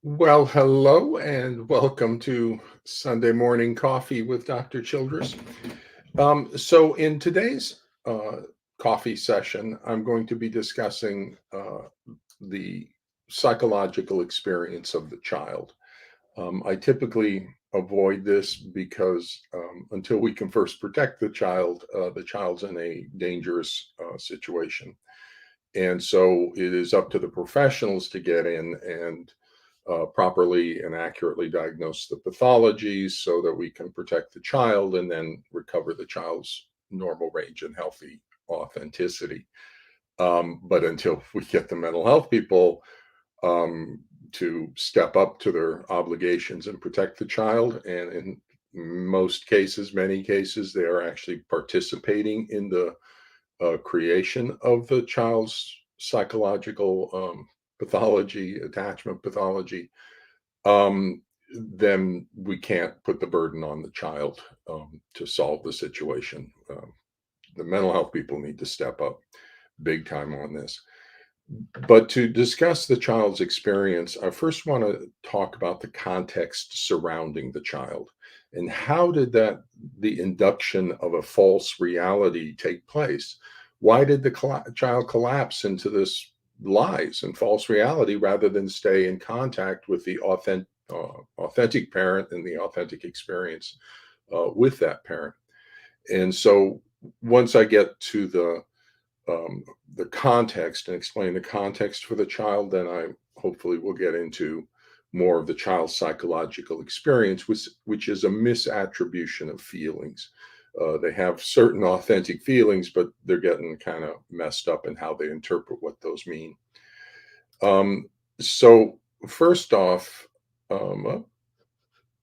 Well, hello and welcome to Sunday Morning Coffee with Dr. Childress. So, in today's coffee session, I'm going to be discussing the psychological experience of the child. I typically avoid this because until we can first protect the child's in a dangerous situation. And so it is up to the professionals to get in and properly and accurately diagnose the pathologies so that we can protect the child and then recover the child's normal range and healthy authenticity. But until we get the mental health people um, to step up to their obligations and protect the child, and in most cases, many cases, they are actually participating in the creation of the child's psychological pathology, attachment pathology, then we can't put the burden on the child to solve the situation. The mental health people need to step up big time on this. But to discuss the child's experience, I first want to talk about the context surrounding the child and how did the induction of a false reality take place? Why did the child collapse into this lies and false reality rather than stay in contact with the authentic parent and the authentic experience with that parent? And so once I get to um, the context and explain the context for the child, then I hopefully will get into more of the child's psychological experience, which is a misattribution of feelings. They have certain authentic feelings, but they're getting kind of messed up in how they interpret what those mean. So, first off,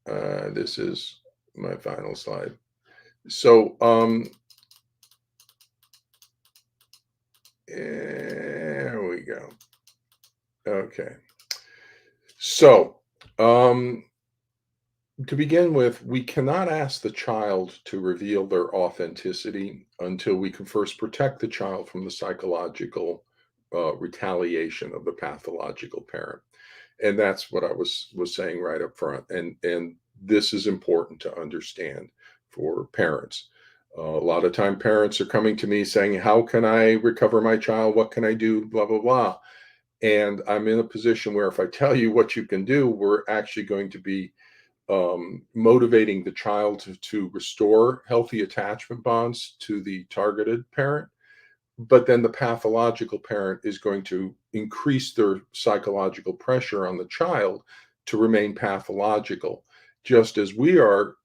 this is my final slide. So, there we go. Okay. So, to begin with, we cannot ask the child to reveal their authenticity until we can first protect the child from the psychological retaliation of the pathological parent. And that's what I was saying right up front. And this is important to understand for parents. A lot of time, parents are coming to me saying, "How can I recover my child? What can I do?" Blah blah blah. And I'm in a position where if I tell you what you can do, we're actually going to be motivating the child to restore healthy attachment bonds to the targeted parent. But then the pathological parent is going to increase their psychological pressure on the child to remain pathological. Just as we are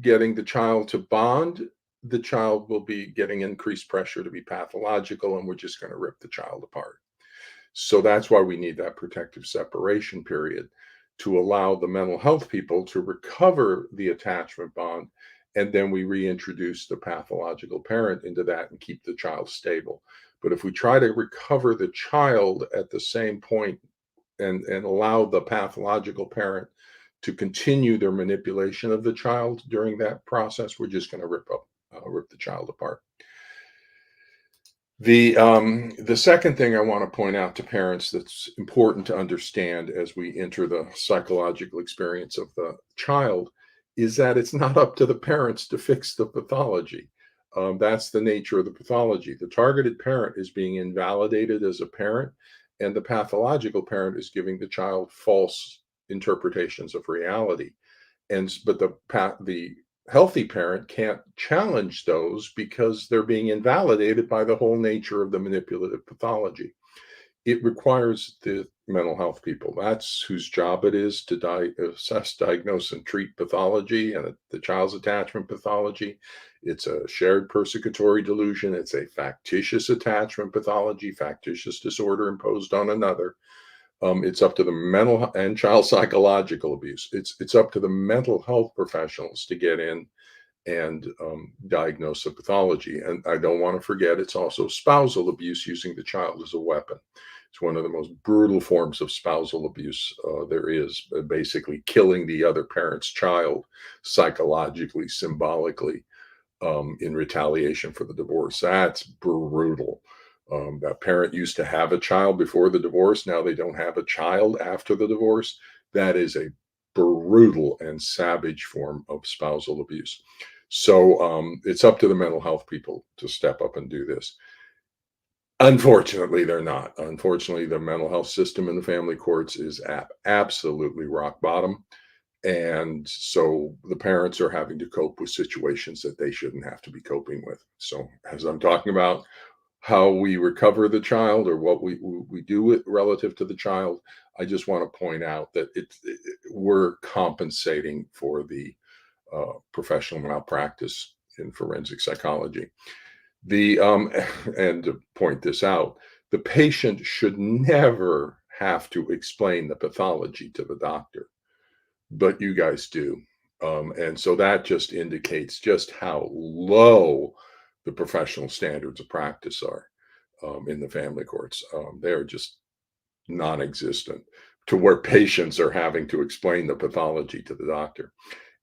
getting the child to bond, the child will be getting increased pressure to be pathological, and we're just going to rip the child apart. So that's why we need that protective separation period to allow the mental health people to recover the attachment bond. And then we reintroduce the pathological parent into that and keep the child stable. But if we try to recover the child at the same point and allow the pathological parent to continue their manipulation of the child during that process, we're just going to rip the child apart. The second thing I want to point out to parents that's important to understand as we enter the psychological experience of the child is that it's not up to the parents to fix the pathology. That's the nature of the pathology. The targeted parent is being invalidated as a parent, and the pathological parent is giving the child false interpretations of reality. But the healthy parent can't challenge those because they're being invalidated by the whole nature of the manipulative pathology. It requires the mental health people. That's whose job it is to assess, diagnose, and treat pathology and the child's attachment pathology. It's a shared persecutory delusion. It's a factitious attachment pathology, factitious disorder imposed on another. It's up to the mental and child psychological abuse. It's up to the mental health professionals to get in and diagnose the pathology. And I don't want to forget, it's also spousal abuse using the child as a weapon. It's one of the most brutal forms of spousal abuse there is, basically killing the other parent's child psychologically, symbolically, in retaliation for the divorce. That's brutal. That parent used to have a child before the divorce. Now they don't have a child after the divorce. That is a brutal and savage form of spousal abuse. So it's up to the mental health people to step up and do this. Unfortunately, they're not. Unfortunately, the mental health system in the family courts is at absolutely rock bottom. And so the parents are having to cope with situations that they shouldn't have to be coping with. So, as I'm talking about how we recover the child or what we do with relative to the child, I just want to point out that we're compensating for the professional malpractice in forensic psychology. The and to point this out, the patient should never have to explain the pathology to the doctor, but you guys do. And so that just indicates just how low the professional standards of practice are in the family courts. They're just non existent to where patients are having to explain the pathology to the doctor.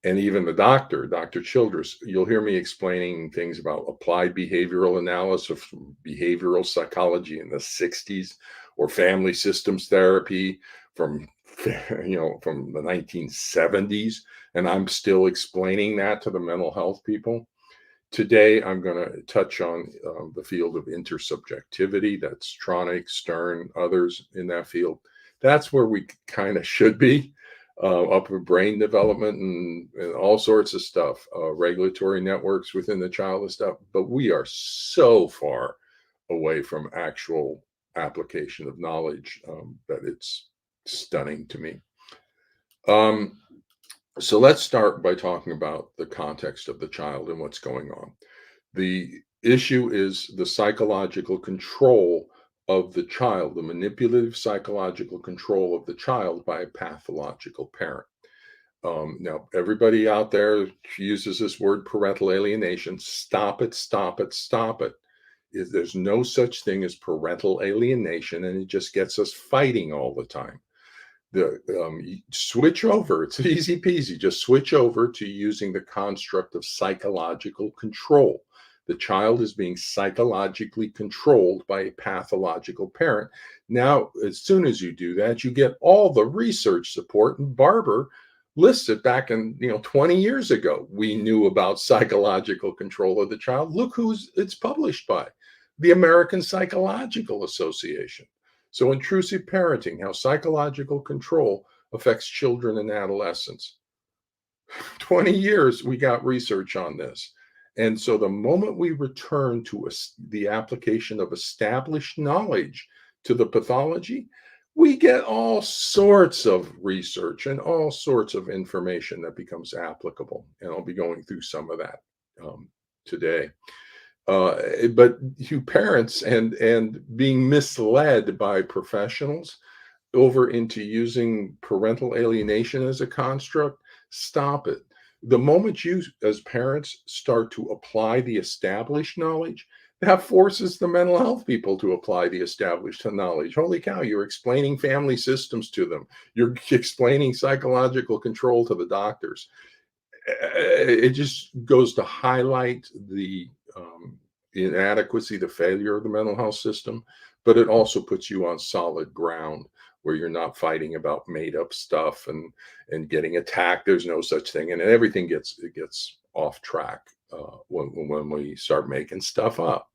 And even the doctor, Dr. Childress, you'll hear me explaining things about applied behavioral analysis, behavioral psychology in the 60s, or family systems therapy from from the 1970s. And I'm still explaining that to the mental health people. Today, I'm going to touch on the field of intersubjectivity. That's Tronick, Stern, others in that field. That's where we kind of should be, upper brain development and all sorts of stuff, regulatory networks within the child and stuff. But we are so far away from actual application of knowledge that it's stunning to me. Um, so let's start by talking about the context of the child and what's going on. The issue is the psychological control of the child, the manipulative psychological control of the child by a pathological parent. Now, everybody out there uses this word parental alienation. Stop it, stop it, stop it. There's no such thing as parental alienation, and it just gets us fighting all the time. Switch over. It's easy peasy. Just switch over to using the construct of psychological control. The child is being psychologically controlled by a pathological parent. Now, as soon as you do that, you get all the research support. And Barber lists it back in 20 years ago. We knew about psychological control of the child. Look who's it's published by, the American Psychological Association. So, intrusive parenting, how psychological control affects children and adolescents. 20 years we got research on this. And so, the moment we return to the application of established knowledge to the pathology, we get all sorts of research and all sorts of information that becomes applicable. And I'll be going through some of that today. But you parents and being misled by professionals over into using parental alienation as a construct, stop it. The moment you, as parents, start to apply the established knowledge, that forces the mental health people to apply the established knowledge. Holy cow, you're explaining family systems to them. You're explaining psychological control to the doctors. It just goes to highlight the inadequacy, the failure of the mental health system, but it also puts you on solid ground where you're not fighting about made up stuff and getting attacked. There's no such thing, and everything gets off track when we start making stuff up.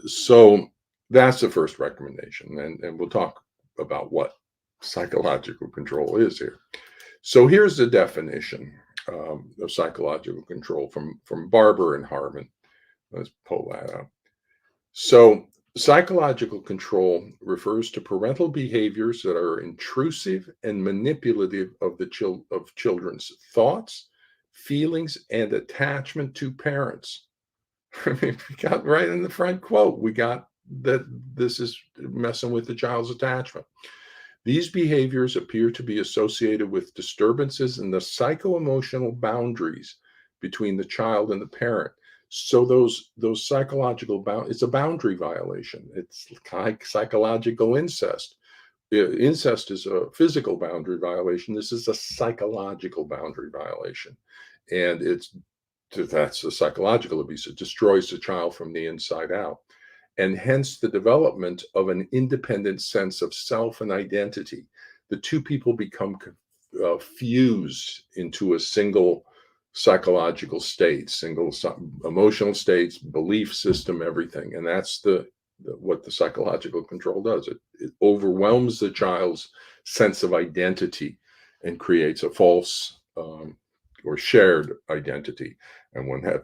So that's the first recommendation, and we'll talk about what psychological control is here. So here's the definition of psychological control from Barber and Harmon. Let's pull that up. So, psychological control refers to parental behaviors that are intrusive and manipulative of of children's thoughts, feelings, and attachment to parents. I mean, we got right in the front quote. We got that this is messing with the child's attachment. These behaviors appear to be associated with disturbances in the psycho-emotional boundaries between the child and the parent. So those psychological it's a boundary violation. It's like psychological incest. Incest is a physical boundary violation. This is a psychological boundary violation, and that's a psychological abuse. It destroys the child from the inside out, and hence the development of an independent sense of self and identity. the two people become fused into a single psychological state, single emotional states, belief system, everything. And that's what the psychological control does. It overwhelms the child's sense of identity and creates a false or shared identity. And when that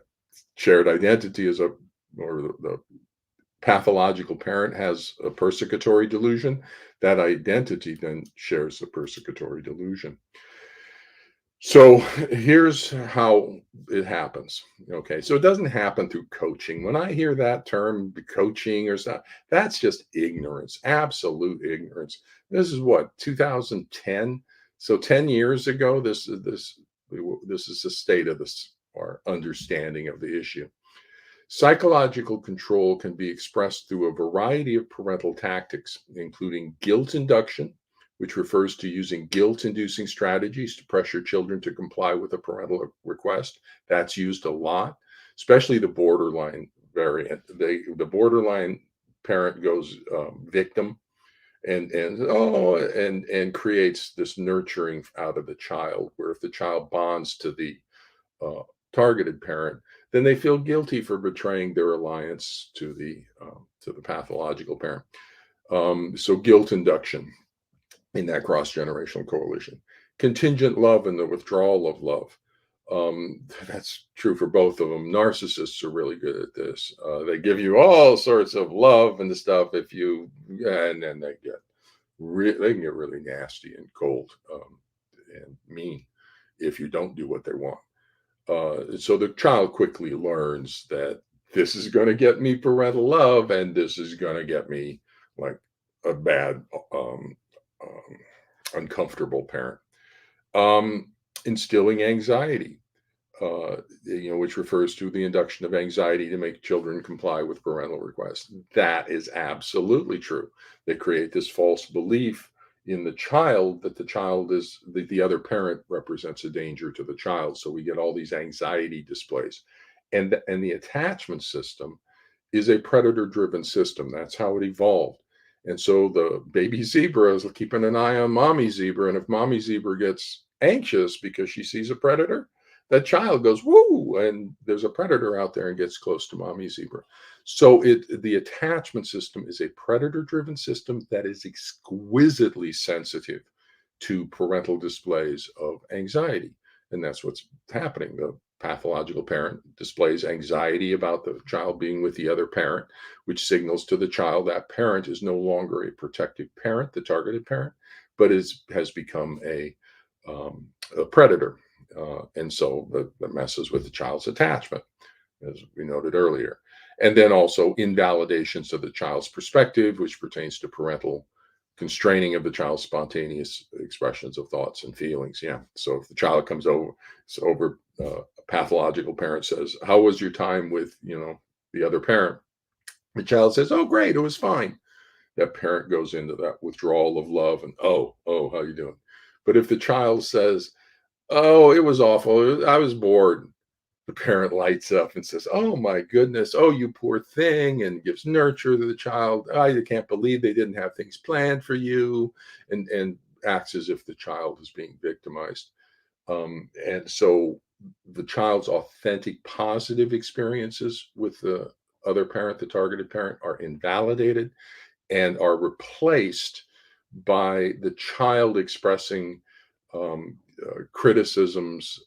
shared identity is or the pathological parent has a persecutory delusion, that identity then shares the persecutory delusion. So here's how it happens. Okay, so it doesn't happen through coaching. When I hear that term, the coaching or stuff, that's just ignorance, absolute ignorance. This is what 2010. So 10 years ago, this is the state of this our understanding of the issue. Psychological control can be expressed through a variety of parental tactics, including guilt induction, which refers to using guilt inducing strategies to pressure children to comply with a parental request. That's used a lot, especially the borderline variant. The borderline parent goes victim and creates this nurturing out of the child, where if the child bonds to the uh, targeted parent, then they feel guilty for betraying their alliance to the pathological parent. So guilt induction in that cross generational coalition, contingent love and the withdrawal of love. That's true for both of them. Narcissists are really good at this. They give you all sorts of love and the stuff if you, and then they can get really nasty and cold and mean if you don't do what they want. So the child quickly learns that this is going to get me parental love, and this is going to get me like a bad, um, uncomfortable parent. Instilling anxiety, which refers to the induction of anxiety to make children comply with parental requests. That is absolutely true. They create this false belief in the child that the other parent represents a danger to the child. So we get all these anxiety displays. And the attachment system is a predator driven system. That's how it evolved. And so the baby zebra is keeping an eye on mommy zebra. And if mommy zebra gets anxious because she sees a predator, that child goes, woo, and there's a predator out there and gets close to mommy zebra. So the attachment system is a predator driven system that is exquisitely sensitive to parental displays of anxiety. And that's what's happening. The pathological parent displays anxiety about the child being with the other parent, which signals to the child that parent is no longer a protective parent, the targeted parent, but has become a predator. And so that messes with the child's attachment, as we noted earlier. And then also invalidations of the child's perspective, which pertains to parental constraining of the child's spontaneous expressions of thoughts and feelings. Yeah. So if the child comes over, a pathological parent says, "How was your time with the other parent?" The child says, "Oh, great, it was fine." That parent goes into that withdrawal of love and how you doing? But if the child says, "Oh, it was awful. I was bored," the parent lights up and says, "Oh my goodness. Oh, you poor thing," and gives nurture to the child. "I can't believe they didn't have things planned for you," and acts as if the child is being victimized. And so the child's authentic positive experiences with the other parent, the targeted parent, are invalidated and are replaced by the child expressing criticisms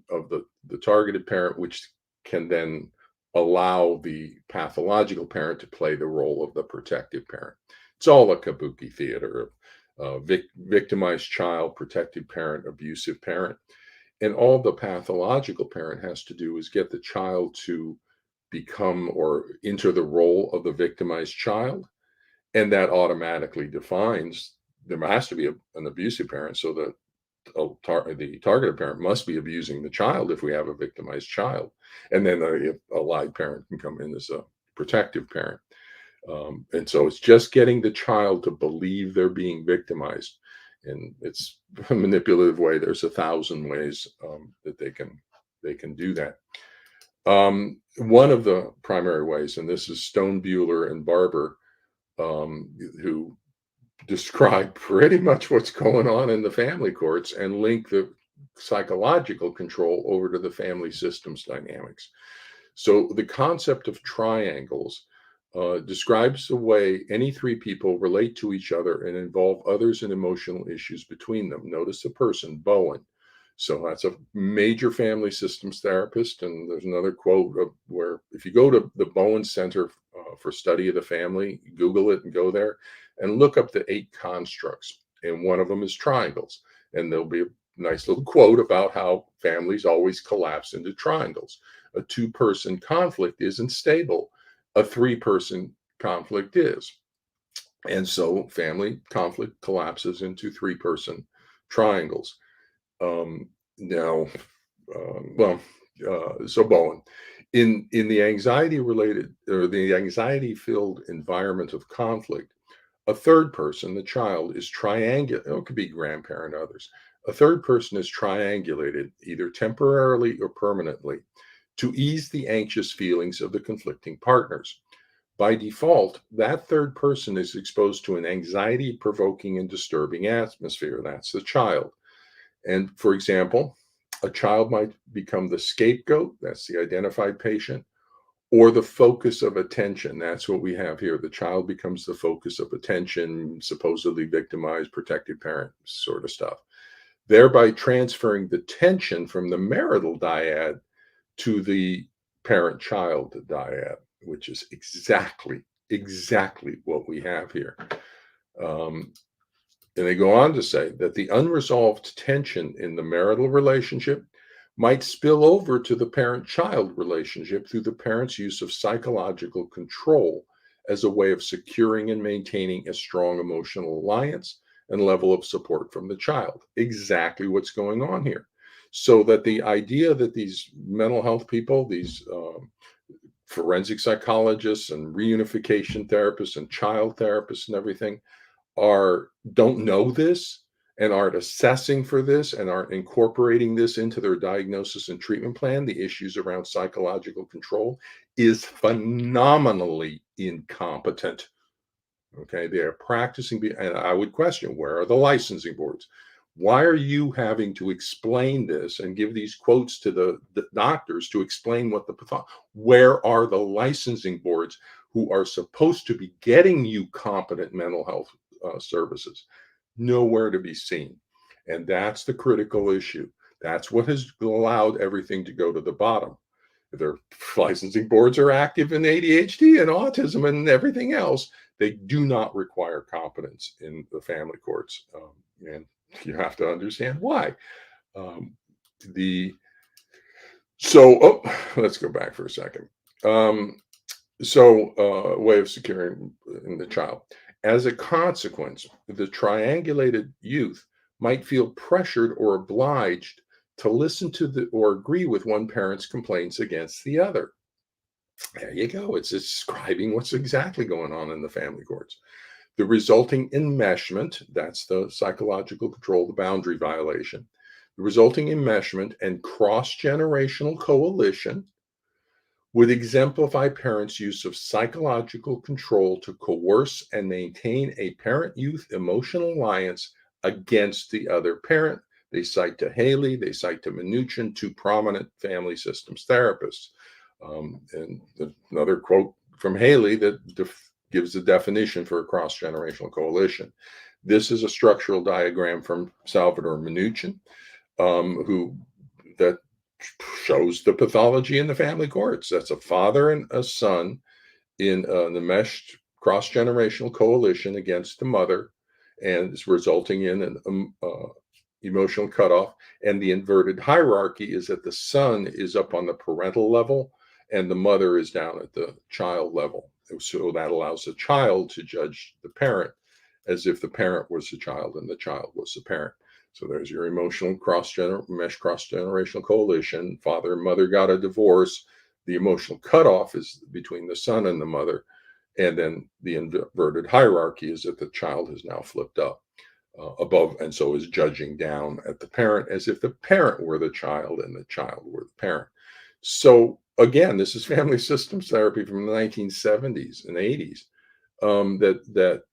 of the targeted parent, which can then allow the pathological parent to play the role of the protective parent. It's all a kabuki theater of victimized child, protective parent, abusive parent. And all the pathological parent has to do is get the child to become or enter the role of the victimized child, and that automatically defines there has to be an abusive parent. So the targeted parent must be abusing the child if we have a victimized child, and then a live parent can come in as a protective parent. And so it's just getting the child to believe they're being victimized, and it's a manipulative way. There's 1,000 ways that they can do that. One of the primary ways, and this is Stone, Bueller, and Barber, who describe pretty much what's going on in the family courts and link the psychological control over to the family systems dynamics. So the concept of triangles describes the way any three people relate to each other and involve others in emotional issues between them. Notice the person, Bowen. So that's a major family systems therapist. And there's another quote of where if you go to the Bowen Center for Study of the Family, Google it and go there and look up the 8 constructs. And one of them is triangles. And there'll be a nice little quote about how families always collapse into triangles. A two-person conflict isn't stable. A three-person conflict is. And so family conflict collapses into three-person triangles. Now, well, so Bowen, in the anxiety related or the anxiety filled environment of conflict, a third person, the child, is triangulated. It could be grandparent, others. A third person is triangulated either temporarily or permanently to ease the anxious feelings of the conflicting partners. By default, that third person is exposed to an anxiety provoking and disturbing atmosphere. That's the child. And for example, a child might become the scapegoat, that's the identified patient, or the focus of attention. That's what we have here. The child becomes the focus of attention, supposedly victimized, protected parent sort of stuff, thereby transferring the tension from the marital dyad to the parent child dyad, which is exactly what we have here. Um, and they go on to say that the unresolved tension in the marital relationship might spill over to the parent child relationship through the parent's use of psychological control as a way of securing and maintaining a strong emotional alliance and level of support from the child. Exactly what's going on here. So that the idea that these mental health people, these forensic psychologists and reunification therapists and child therapists and everything, are don't know this and aren't assessing for this and aren't incorporating this into their diagnosis and treatment plan, the issues around psychological control, is phenomenally incompetent. Okay, they are practicing, and I would question, where are the licensing boards? Why are you having to explain this and give these quotes to the doctors to explain what the where are the licensing boards who are supposed to be getting you competent mental health services? Nowhere to be seen. And that's the critical issue. That's what has allowed everything to go to the bottom. Their licensing boards are active in ADHD and autism and everything else. They do not require competence in the family courts. And you have to understand why. Um, the let's go back for a second. Um, way of securing in the child. As a consequence, the triangulated youth might feel pressured or obliged to listen to the or agree with one parent's complaints against the other. There you go. It's describing what's exactly going on in the family courts. The resulting enmeshment, that's the psychological control, the boundary violation. The resulting enmeshment and cross generational coalition would exemplify parents' use of psychological control to coerce and maintain a parent youth emotional alliance against the other parent. They cite to Haley, they cite to Mnuchin, two prominent family systems therapists. And another quote from Haley that gives the definition for a cross generational coalition. This is a structural diagram from Salvador Mnuchin, who that shows the pathology in the family courts. That's a father and a son in the meshed cross generational coalition against the mother, and it's resulting in an emotional cutoff. And the inverted hierarchy is that the son is up on the parental level and the mother is down at the child level. So that allows the child to judge the parent as if the parent was the child and the child was the parent. So there's your emotional mesh cross generational coalition. Father and mother got a divorce. The emotional cutoff is between the son and the mother. And then the inverted hierarchy is that the child has now flipped up above and so is judging down at the parent as if the parent were the child and the child were the parent. So again, this is family systems therapy from the 1970s and 80s, that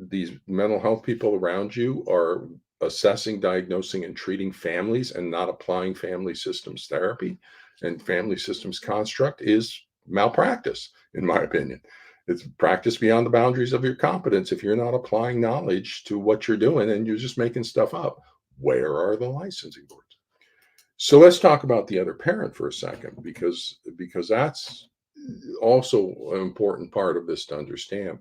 these mental health people around you are assessing, diagnosing, and treating families and not applying family systems therapy and family systems construct is malpractice, in my opinion. It's practice beyond the boundaries of your competence if you're not applying knowledge to what you're doing and you're just making stuff up. Where are the licensing boards? So let's talk about the other parent for a second, because that's also an important part of this to understand.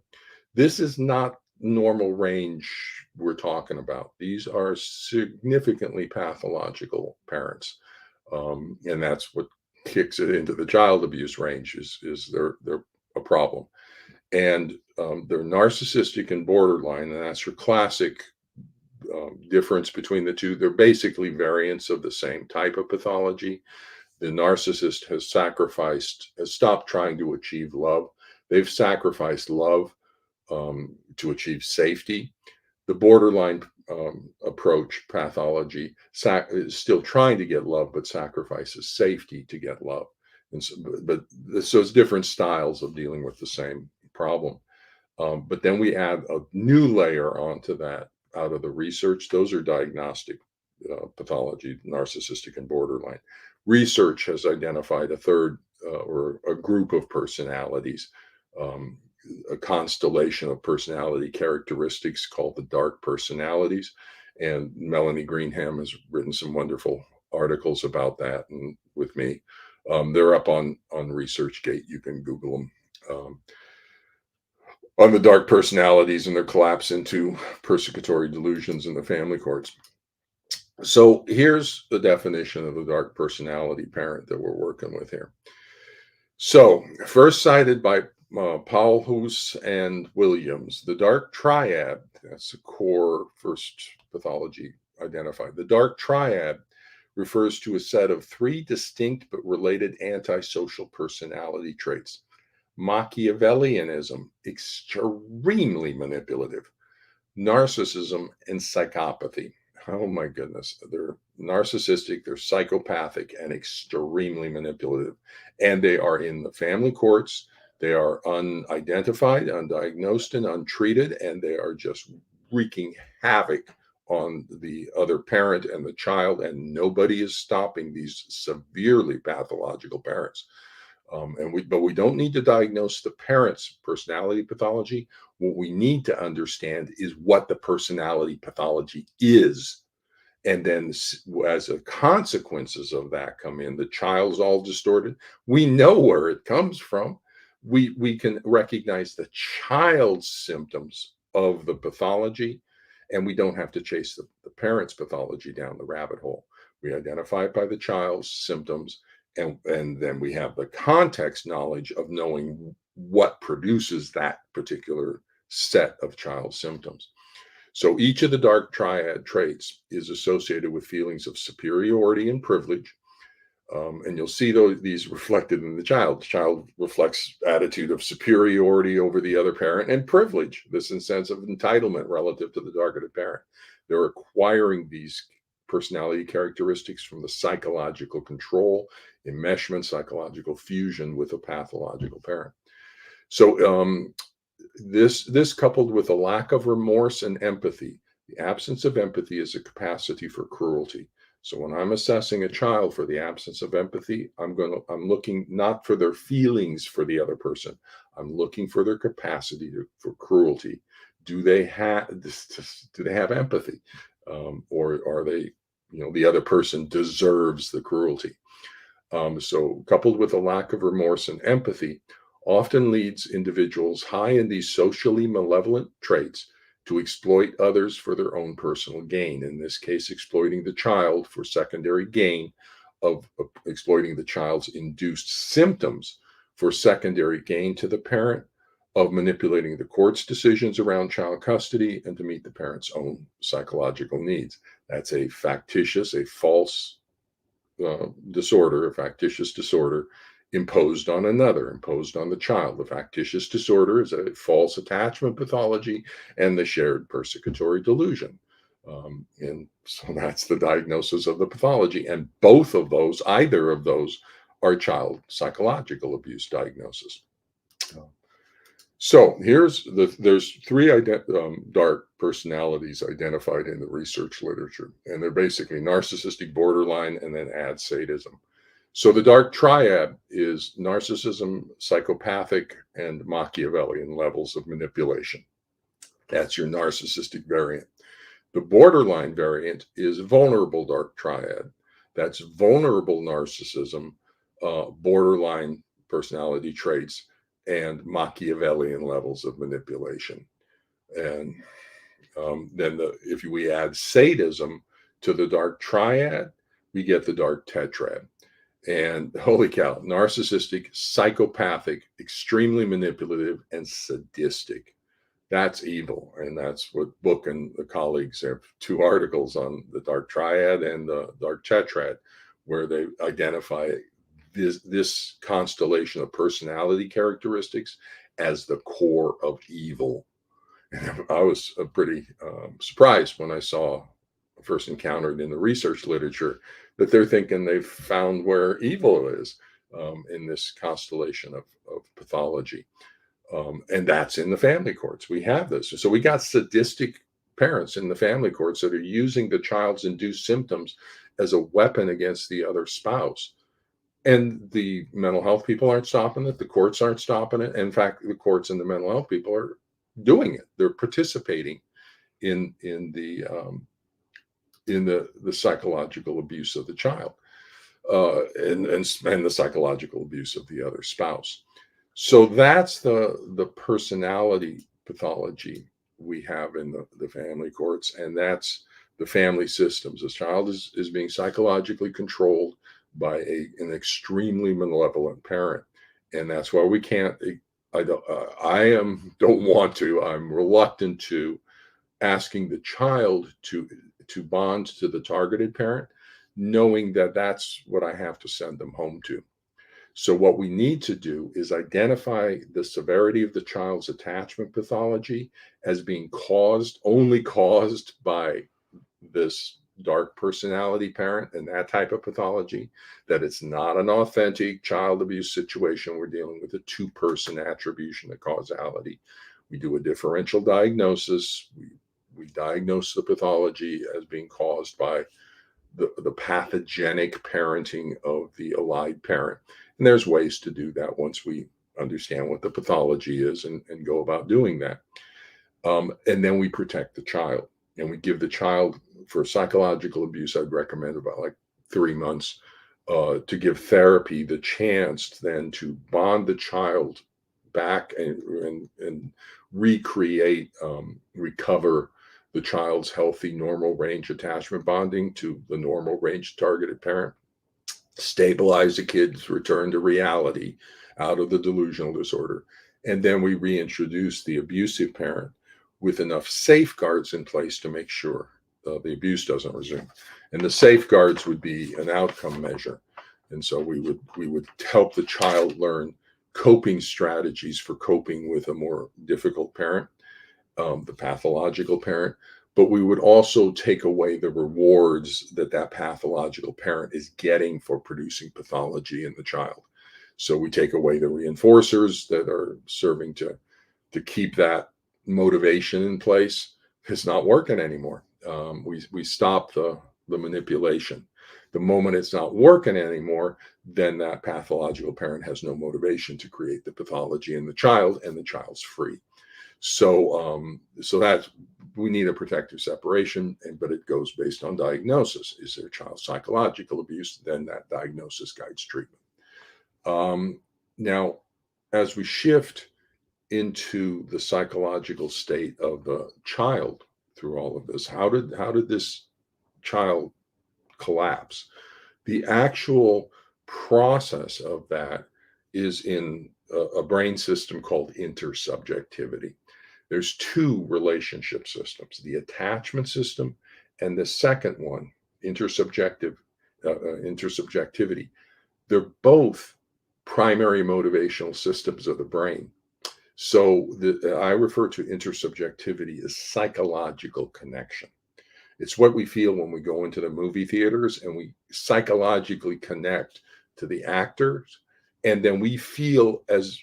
This is not normal range we're talking about. These are significantly pathological parents, and that's what kicks it into the child abuse range. Is they're a problem, and they're narcissistic and borderline, and that's your classic difference between the two. They're basically variants of the same type of pathology. The narcissist has stopped trying to achieve love. They've sacrificed love to achieve safety. The borderline approach pathology is still trying to get love, but sacrifices safety to get love. And so it's different styles of dealing with the same problem. But then we add a new layer onto that out of the research. Those are diagnostic pathology, narcissistic and borderline. Research has identified a third or a group of personalities, um, a constellation of personality characteristics called the dark personalities. And Melanie Greenham has written some wonderful articles about that and with me. They're up on ResearchGate. You can Google them. On the dark personalities and their collapse into persecutory delusions in the family courts. So here's the definition of the dark personality parent that we're working with here. So, first cited by Paulhus and Williams, the dark triad, that's the core first pathology identified. The dark triad refers to a set of three distinct but related antisocial personality traits: Machiavellianism, extremely manipulative; narcissism; and psychopathy. Oh my goodness. They're narcissistic, they're psychopathic, and extremely manipulative. And they are in the family courts. They are unidentified, undiagnosed, and untreated. And they are just wreaking havoc on the other parent and the child. And nobody is stopping these severely pathological parents. But we don't need to diagnose the parent's personality pathology. What we need to understand is what the personality pathology is. And then, as the consequences of that come in, the child's all distorted. We know where it comes from. We can recognize the child's symptoms of the pathology, and we don't have to chase the parent's pathology down the rabbit hole. We identify it by the child's symptoms, and then we have the context knowledge of knowing what produces that particular set of child symptoms. So each of the dark triad traits is associated with feelings of superiority and privilege. And you'll see these reflected in the child. The child reflects attitude of superiority over the other parent and privilege, this sense of entitlement relative to the targeted parent. They're acquiring these personality characteristics from the psychological control, enmeshment, psychological fusion with a pathological parent. So this coupled with a lack of remorse and empathy. The absence of empathy is a capacity for cruelty. So when I'm assessing a child for the absence of empathy, I'm looking not for their feelings for the other person. I'm looking for their capacity for cruelty. Do they have empathy, or are they, the other person deserves the cruelty? So coupled with a lack of remorse and empathy, often leads individuals high in these socially malevolent traits to exploit others for their own personal gain. In this case, exploiting the child for secondary gain, of exploiting the child's induced symptoms for secondary gain to the parent, of manipulating the court's decisions around child custody, and to meet the parent's own psychological needs. That's a false disorder, a factitious disorder imposed on another, imposed on the child. The factitious disorder is a false attachment pathology and the shared persecutory delusion. And so that's the diagnosis of the pathology. And both of those, either of those, are child psychological abuse diagnosis. So there's three dark personalities identified in the research literature, and they're basically narcissistic, borderline, and then add sadism. So the dark triad is narcissism, psychopathic, and Machiavellian levels of manipulation. That's your narcissistic variant. The borderline variant is vulnerable dark triad. That's vulnerable narcissism, borderline personality traits, and Machiavellian levels of manipulation. And if we add sadism to the dark triad, we get the dark tetrad. And holy cow, narcissistic, psychopathic, extremely manipulative, and sadistic. That's evil. And that's what Book and the colleagues have two articles on the dark triad and the dark tetrad, where they identify this constellation of personality characteristics as the core of evil. And I was pretty surprised when I saw first encountered in the research literature that they're thinking they've found where evil is in this constellation of pathology. And that's in the family courts. We have this. So we got sadistic parents in the family courts that are using the child's induced symptoms as a weapon against the other spouse. And the mental health people aren't stopping it. The courts aren't stopping it. In fact, the courts and the mental health people are doing it. They're participating in the psychological abuse of the child and the psychological abuse of the other spouse. So that's the personality pathology we have in the family courts, and that's the family systems. This child is being psychologically controlled by an extremely malevolent parent, and that's why we can't. Don't want to. I'm reluctant to asking the child to bond to the targeted parent, knowing that that's what I have to send them home to. So what we need to do is identify the severity of the child's attachment pathology as being only caused by this dark personality parent and that type of pathology, that it's not an authentic child abuse situation. We're dealing with a two-person attribution of causality. We do a differential diagnosis. We diagnose the pathology as being caused by the pathogenic parenting of the allied parent. And there's ways to do that once we understand what the pathology is and go about doing that. And then we protect the child, and we give the child, for psychological abuse, I'd recommend about like 3 months to give therapy the chance then to bond the child back and recreate, recover the child's healthy normal range attachment bonding to the normal range targeted parent, stabilize the kid's return to reality out of the delusional disorder, and then we reintroduce the abusive parent with enough safeguards in place to make sure the abuse doesn't resume. And the safeguards would be an outcome measure. And so we would help the child learn coping strategies for coping with a more difficult parent, the pathological parent, but we would also take away the rewards that pathological parent is getting for producing pathology in the child. So we take away the reinforcers that are serving to keep that motivation in place. It's not working anymore. We stop the manipulation. The moment it's not working anymore, then that pathological parent has no motivation to create the pathology in the child, and the child's free. So that's, we need a protective separation, but it goes based on diagnosis. Is there child psychological abuse? Then that diagnosis guides treatment. Now, as we shift into the psychological state of the child through all of this, how did this child collapse? The actual process of that is in a brain system called intersubjectivity. There's two relationship systems, the attachment system and the second one, intersubjectivity. They're both primary motivational systems of the brain. So I refer to intersubjectivity as psychological connection. It's what we feel when we go into the movie theaters and we psychologically connect to the actors. And then we feel as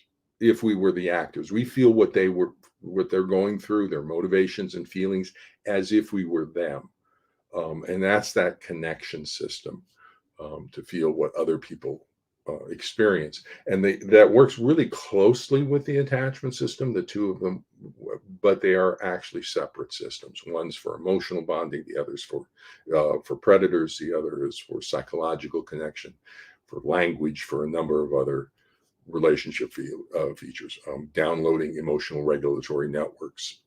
if we were the actors. We feel what they're going through, their motivations and feelings, as if we were them. And that's that connection system, to feel what other people experience. And that works really closely with the attachment system, the two of them, but they are actually separate systems. One's for emotional bonding, the other's for predators, the other is for psychological connection, for language, for a number of other relationship features. Downloading emotional regulatory networks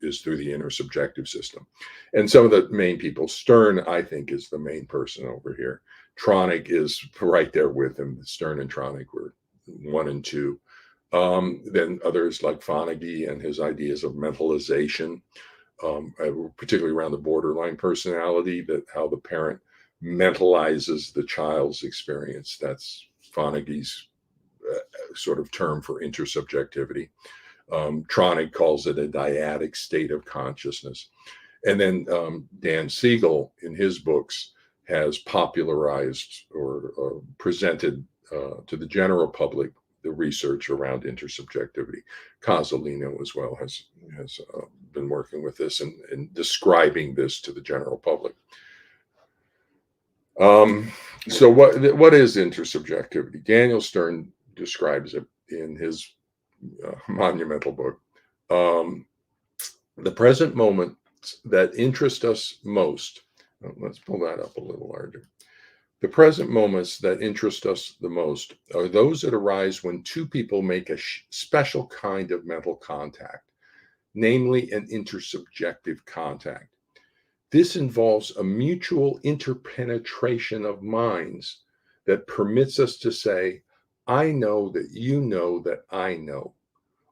is through the intersubjective system. And some of the main people, Stern, I think, is the main person over here. Tronick is right there with him. Stern and Tronick were one and two. Then others like Fonagy and his ideas of mentalization, particularly around the borderline personality, that how the parent mentalizes the child's experience. That's Fonagy's sort of term for intersubjectivity. Tronick calls it a dyadic state of consciousness. And then Dan Siegel, in his books, has popularized or presented to the general public the research around intersubjectivity. Casalino as well has been working with this and describing this to the general public. So what is intersubjectivity? Daniel Stern describes it in his monumental book. The present moments that interest us most. Let's pull that up a little larger. The present moments that interest us the most are those that arise when two people make a special kind of mental contact, namely an intersubjective contact. This involves a mutual interpenetration of minds that permits us to say, I know that you know that I know,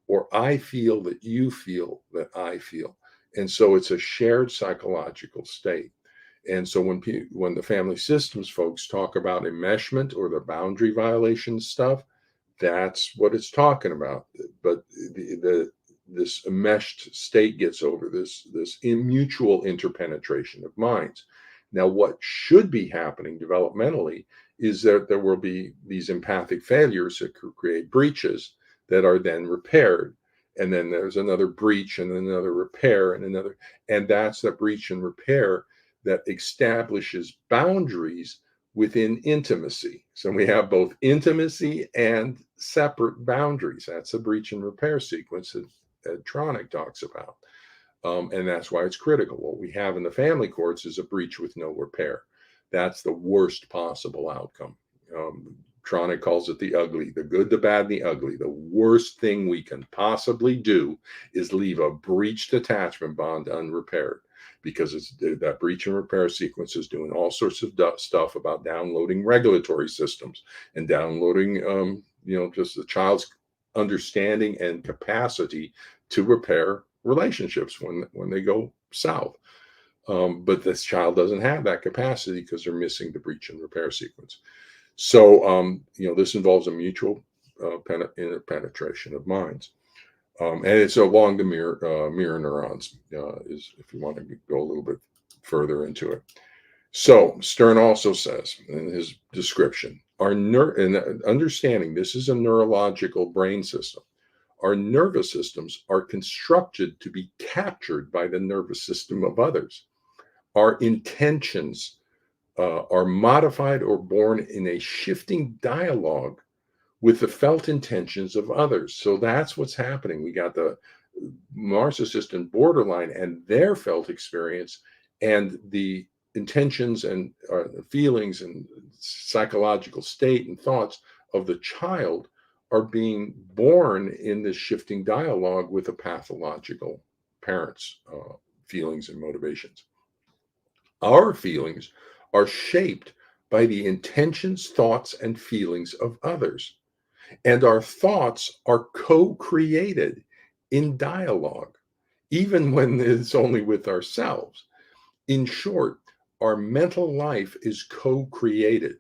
or I feel that you feel that I feel. And so it's a shared psychological state. And so when the family systems folks talk about enmeshment or the boundary violation stuff, that's what it's talking about. But this enmeshed state gets over this mutual interpenetration of minds. Now, what should be happening developmentally is that there will be these empathic failures that could create breaches that are then repaired. And then there's another breach and another repair and another. And that's the breach and repair that establishes boundaries within intimacy. So we have both intimacy and separate boundaries. That's a breach and repair sequence that Tronick talks about. And that's why it's critical. What we have in the family courts is a breach with no repair. That's the worst possible outcome. Tronick calls it the ugly, the good, the bad, and the ugly. The worst thing we can possibly do is leave a breached attachment bond unrepaired, because it's that breach and repair sequence is doing all sorts of stuff about downloading regulatory systems and downloading, just the child's understanding and capacity to repair relationships when they go south. But this child doesn't have that capacity because they're missing the breach and repair sequence. So, this involves a mutual penetration of minds. And it's along the mirror neurons, is if you want to go a little bit further into it. So Stern also says in his description, and understanding this is a neurological brain system, our nervous systems are constructed to be captured by the nervous system of others. Our intentions are modified or born in a shifting dialogue with the felt intentions of others. So that's what's happening. We got the narcissist and borderline and their felt experience, and the intentions and feelings and psychological state and thoughts of the child are being born in this shifting dialogue with the pathological parents' feelings and motivations. Our feelings are shaped by the intentions, thoughts, and feelings of others. And our thoughts are co-created in dialogue, even when it's only with ourselves. In short, our mental life is co-created.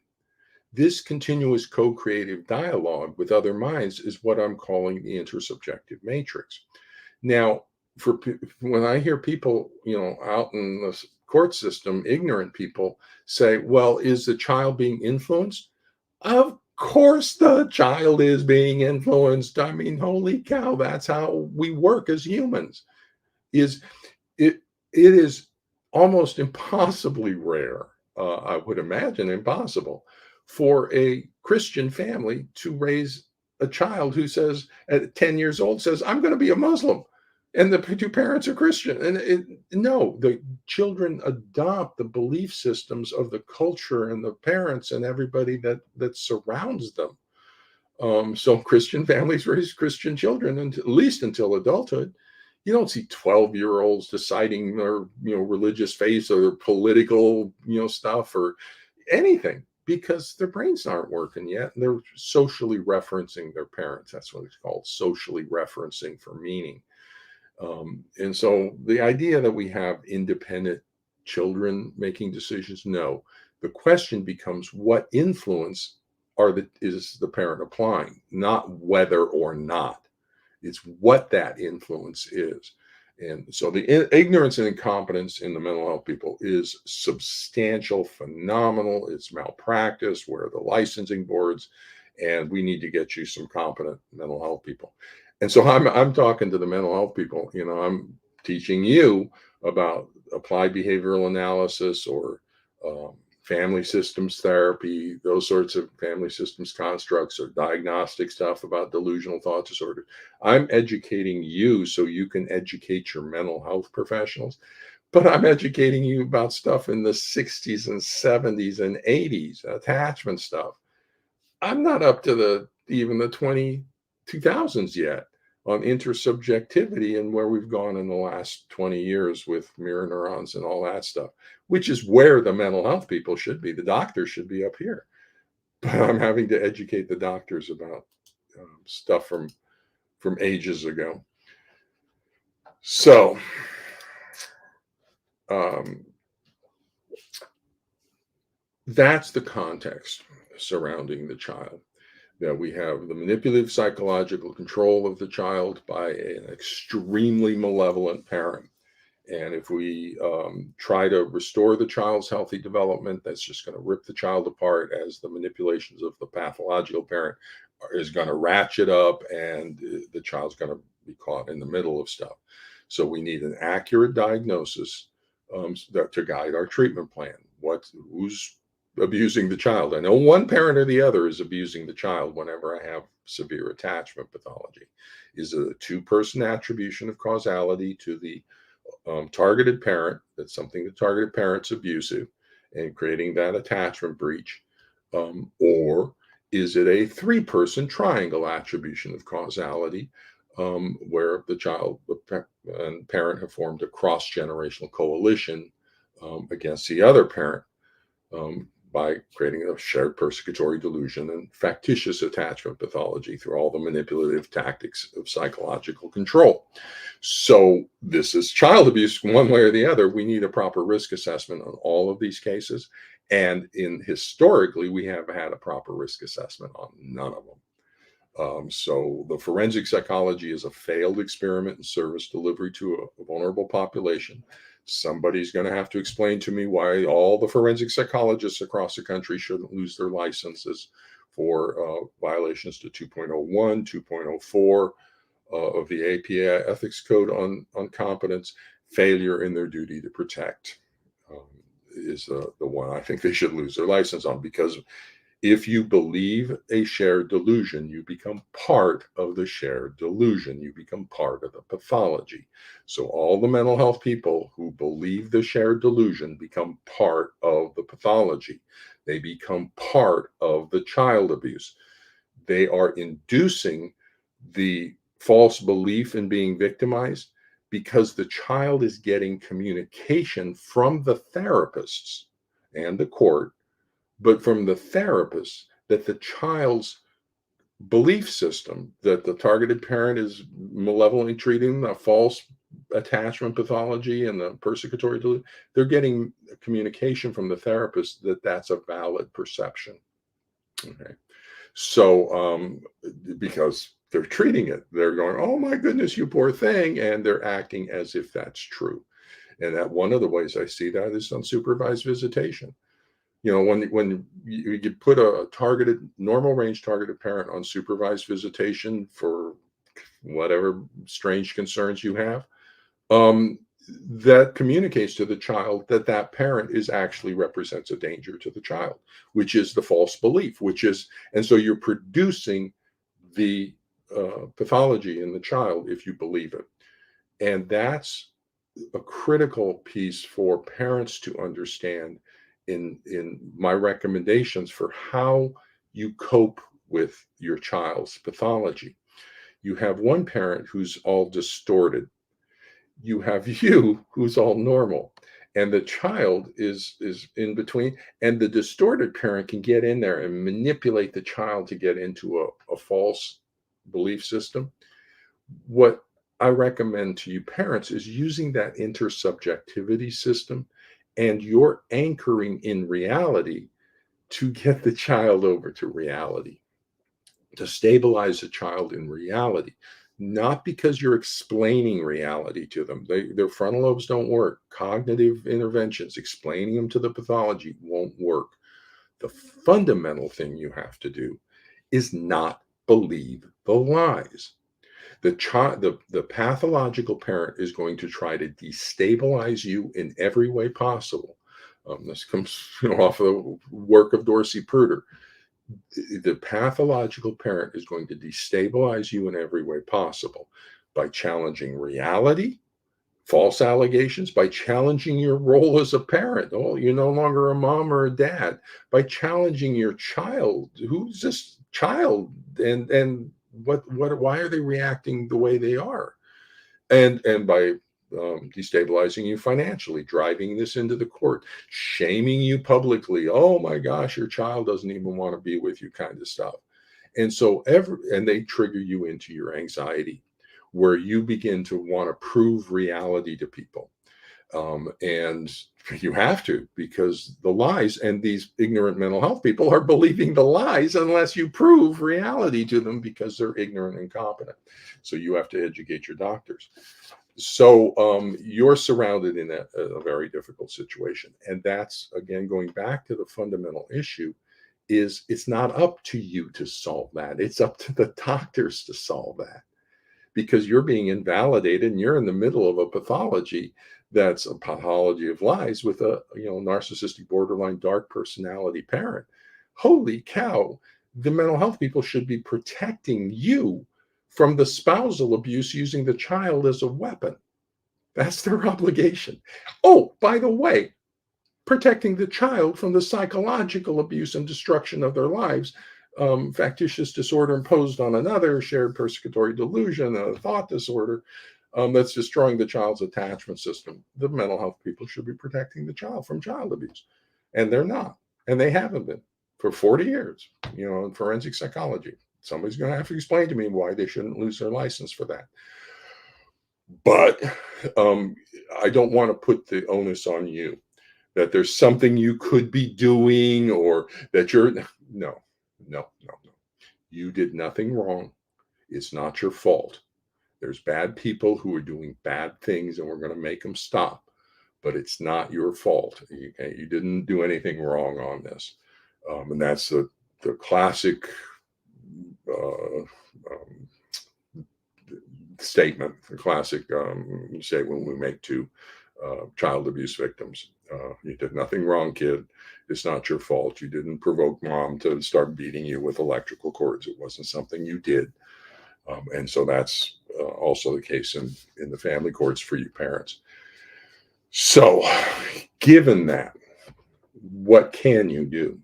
This continuous co-creative dialogue with other minds is what I'm calling the intersubjective matrix. Now, when I hear people, out in the court system, ignorant people say, well, is the child being influenced? Of course the child is being influenced. I mean, holy cow, that's how we work as humans. Is it it is almost impossibly rare, I would imagine impossible, for a Christian family to raise a child who says at 10 years old says, "I'm gonna be a Muslim," and the two parents are Christian. And no, the children adopt the belief systems of the culture and the parents and everybody that surrounds them. So Christian families raise Christian children, and at least until adulthood. You don't see 12-year-olds deciding their religious faith or their political stuff or anything, because their brains aren't working yet, and they're socially referencing their parents. That's what it's called, socially referencing for meaning. And so the idea that we have independent children making decisions, no. The question becomes, what influence is the parent applying, not whether or not. It's what that influence is. And so the ignorance and incompetence in the mental health people is substantial, phenomenal. It's malpractice. Where are the licensing boards? And we need to get you some competent mental health people. And so I'm talking to the mental health people. I'm teaching you about applied behavioral analysis or family systems therapy, those sorts of family systems constructs, or diagnostic stuff about delusional thought disorder. I'm educating you so you can educate your mental health professionals, but I'm educating you about stuff in the 60s and 70s and 80s, attachment stuff. I'm not up to even the 2000s yet on intersubjectivity and where we've gone in the last 20 years with mirror neurons and all that stuff, which is where the mental health people should be. The doctors should be up here. But I'm having to educate the doctors about stuff from ages ago. So that's the context surrounding the child. That we have the manipulative psychological control of the child by an extremely malevolent parent. And if we try to restore the child's healthy development, that's just going to rip the child apart, as the manipulations of the pathological parent is going to ratchet up, and the child's going to be caught in the middle of stuff. So we need an accurate diagnosis to guide our treatment plan. Who's abusing the child? I know one parent or the other is abusing the child whenever I have severe attachment pathology. Is it a two-person attribution of causality to the targeted parent? That's something the targeted parent's abusive and creating that attachment breach. Or is it a three-person triangle attribution of causality, where the child and parent have formed a cross-generational coalition against the other parent, by creating a shared persecutory delusion and factitious attachment pathology through all the manipulative tactics of psychological control. So this is child abuse one way or the other. We need a proper risk assessment on all of these cases. And historically, we have had a proper risk assessment on none of them. So the forensic psychology is a failed experiment in service delivery to a vulnerable population. Somebody's going to have to explain to me why all the forensic psychologists across the country shouldn't lose their licenses for violations to 2.01, 2.04 of the APA Ethics Code on competence. Failure in their duty to protect is the one I think they should lose their license on, because if you believe a shared delusion, you become part of the shared delusion. You become part of the pathology. So all the mental health people who believe the shared delusion become part of the pathology. They become part of the child abuse. They are inducing the false belief in being victimized because the child is getting communication from the therapists and the court, but from the therapist, that the child's belief system, that the targeted parent is malevolently treating the false attachment pathology and the persecutory delusion, they're getting communication from the therapist that that's a valid perception. Okay. So because they're treating it, they're going, oh my goodness, you poor thing, and they're acting as if that's true. And that one of the ways I see that is unsupervised visitation. When you put a targeted, normal range targeted parent on supervised visitation for whatever strange concerns you have, um, that communicates to the child that that parent is actually represents a danger to the child, which is the false belief, and so you're producing the pathology in the child if you believe it. And that's a critical piece for parents to understand in my recommendations for how you cope with your child's pathology. You have one parent who's all distorted, you have you who's all normal, and the child is in between, and the distorted parent can get in there and manipulate the child to get into a false belief system. What I recommend to you parents is using that intersubjectivity system and your anchoring in reality to get the child over to reality, to stabilize the child in reality, not because you're explaining reality to them. Their frontal lobes don't work. Cognitive interventions, explaining them to the pathology won't work. The fundamental thing you have to do is not believe the lies. The pathological parent is going to try to destabilize you in every way possible. This comes off of the work of Dorsey Pruder. The pathological parent is going to destabilize you in every way possible by challenging reality, false allegations, by challenging your role as a parent. Oh, you're no longer a mom or a dad. By challenging your child. Who's this child? And why are they reacting the way they are? And by destabilizing you financially, driving this into the court, shaming you publicly. Oh my gosh, your child doesn't even want to be with you, kind of stuff. And they trigger you into your anxiety, where you begin to want to prove reality to people. And you have to, because the lies, and these ignorant mental health people are believing the lies unless you prove reality to them, because they're ignorant and incompetent. So you have to educate your doctors. So you're surrounded in a very difficult situation. And that's, again, going back to the fundamental issue, is it's not up to you to solve that. It's up to the doctors to solve that, because you're being invalidated and you're in the middle of a pathology that's a pathology of lies with a narcissistic, borderline, dark personality parent. Holy cow, the mental health people should be protecting you from the spousal abuse, using the child as a weapon. That's their obligation. Oh, by the way, protecting the child from the psychological abuse and destruction of their lives, factitious disorder imposed on another, shared persecutory delusion, a thought disorder, that's destroying the child's attachment system. The mental health people should be protecting the child from child abuse, and they're not, and they haven't been for 40 years. In forensic psychology, somebody's going to have to explain to me why they shouldn't lose their license for that. But I don't want to put the onus on you, that there's something you could be doing, or that you're no. You did nothing wrong. It's not your fault. There's bad people who are doing bad things, and we're going to make them stop. But it's not your fault. Okay? You didn't do anything wrong on this. And that's the classic statement, the classic you say when we make to child abuse victims. You did nothing wrong, kid. It's not your fault. You didn't provoke mom to start beating you with electrical cords. It wasn't something you did. And so that's also the case in the family courts for you parents. So, given that, what can you do?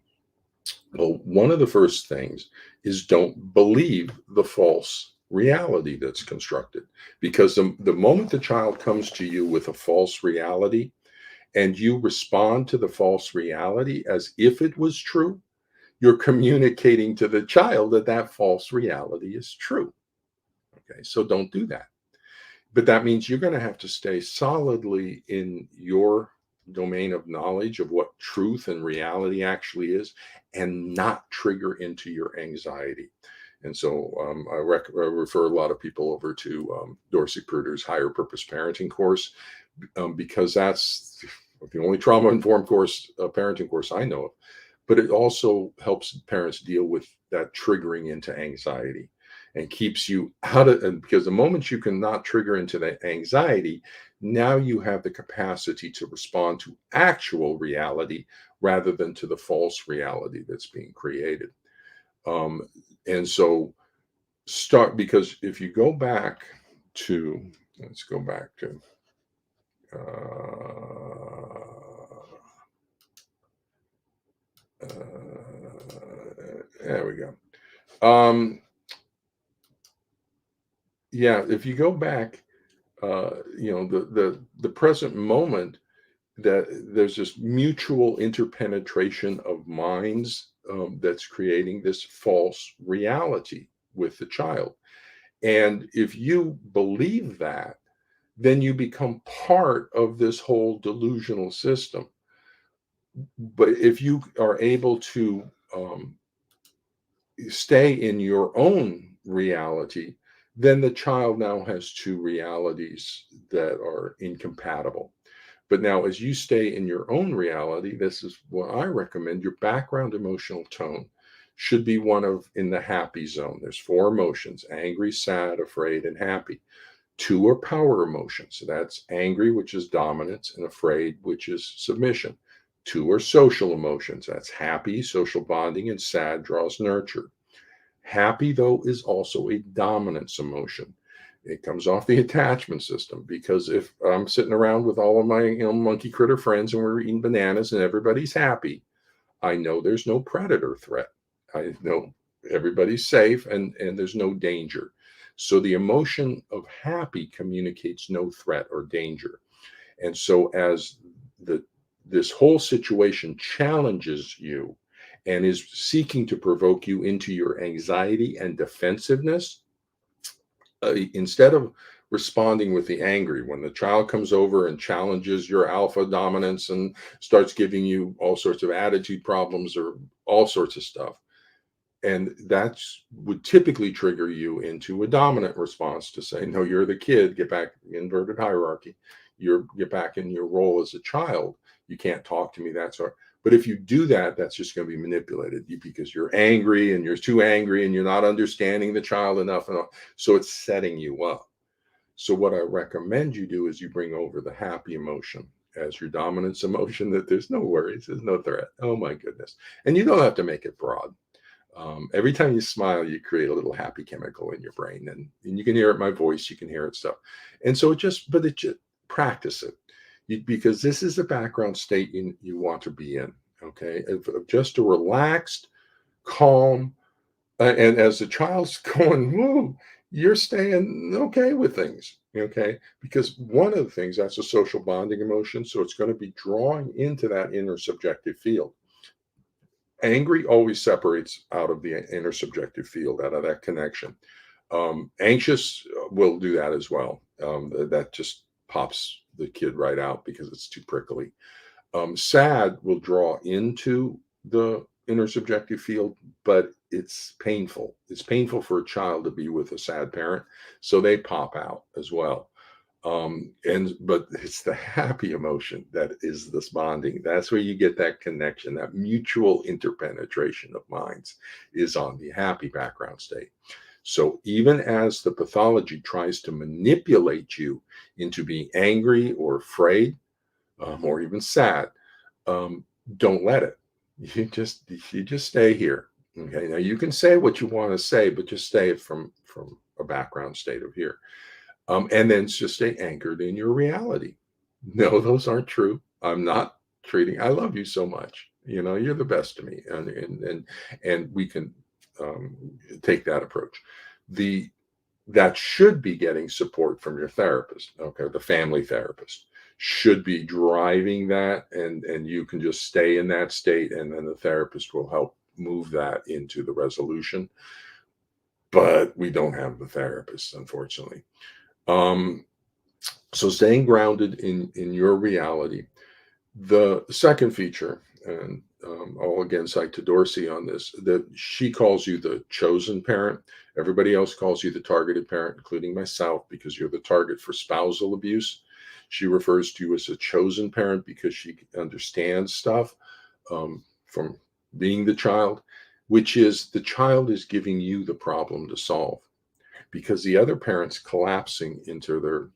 Well, one of the first things is don't believe the false reality that's constructed. Because the moment the child comes to you with a false reality, and you respond to the false reality as if it was true, you're communicating to the child that that false reality is true. Okay, so don't do that. But that means you're going to have to stay solidly in your domain of knowledge of what truth and reality actually is, and not trigger into your anxiety. And so I refer a lot of people over to Dorsey Pruder's Higher Purpose Parenting course, because that's the only trauma-informed course, parenting course I know of. But it also helps parents deal with that triggering into anxiety and keeps you out of, and because the moment you can not trigger into that anxiety, now you have the capacity to respond to actual reality rather than to the false reality that's being created. Um, and so start, because if you go back to, let's go back to, there we go. Yeah, if you go back, the present moment, that there's this mutual interpenetration of minds, that's creating this false reality with the child. And if you believe that, then you become part of this whole delusional system. But if you are able to stay in your own reality, then the child now has two realities that are incompatible. But now, as you stay in your own reality, this is what I recommend. Your background emotional tone should be one of in the happy zone. There's four emotions: angry, sad, afraid, and happy. Two are power emotions. So that's angry, which is dominance, and afraid, which is submission. Two are social emotions. That's happy, social bonding, and sad draws nurture. Happy, though, is also a dominance emotion. It comes off the attachment system, because if I'm sitting around with all of my monkey critter friends and we're eating bananas and everybody's happy, I know there's no predator threat. I know everybody's safe, and there's no danger. So the emotion of happy communicates no threat or danger. And so as the this whole situation challenges you and is seeking to provoke you into your anxiety and defensiveness, instead of responding with the angry, when the child comes over and challenges your alpha dominance and starts giving you all sorts of attitude problems or all sorts of stuff, and that's would typically trigger you into a dominant response to say, no, you're the kid, get back, inverted hierarchy, you're get back in your role as a child, you can't talk to me, that sort. But if you do that, that's just going to be manipulated because you're angry and you're too angry and you're not understanding the child enough, and all. So it's setting you up. So what I recommend you do is you bring over the happy emotion as your dominance emotion, that there's no worries, there's no threat, oh my goodness. And you don't have to make it broad. Every time you smile, you create a little happy chemical in your brain, and you can hear it in my voice, you can hear it stuff. And so it just practice it, because this is the background state you want to be in. Okay. Of just a relaxed, calm, and as the child's going, whoa, you're staying okay with things. Okay. Because one of the things, that's a social bonding emotion. So it's going to be drawing into that inner subjective field. Angry always separates out of the inner subjective field, out of that connection. Anxious will do that as well. That just pops the kid right out because it's too prickly. Sad will draw into the inner subjective field, but it's painful. It's painful for a child to be with a sad parent, so they pop out as well. But it's the happy emotion that is this bonding. That's where you get that connection, that mutual interpenetration of minds is on the happy background state. So even as the pathology tries to manipulate you into being angry or afraid, or even sad, um, don't let it. You just stay here. Okay. Now you can say what you want to say, but just stay it from a background state of here. And then just stay anchored in your reality. No, those aren't true. I'm not treating. I love you so much. You're the best to me, and we can um, take that approach. The That should be getting support from your therapist. Okay, the family therapist should be driving that, and you can just stay in that state, and then the therapist will help move that into the resolution. But we don't have the therapist, unfortunately. Um, so staying grounded in your reality. The second feature, and I'll again cite to Dorsey on this, that she calls you the chosen parent. Everybody else calls you the targeted parent, including myself, because you're the target for spousal abuse. She refers to you as a chosen parent because she understands stuff from being the child, which is the child is giving you the problem to solve because the other parent's collapsing into their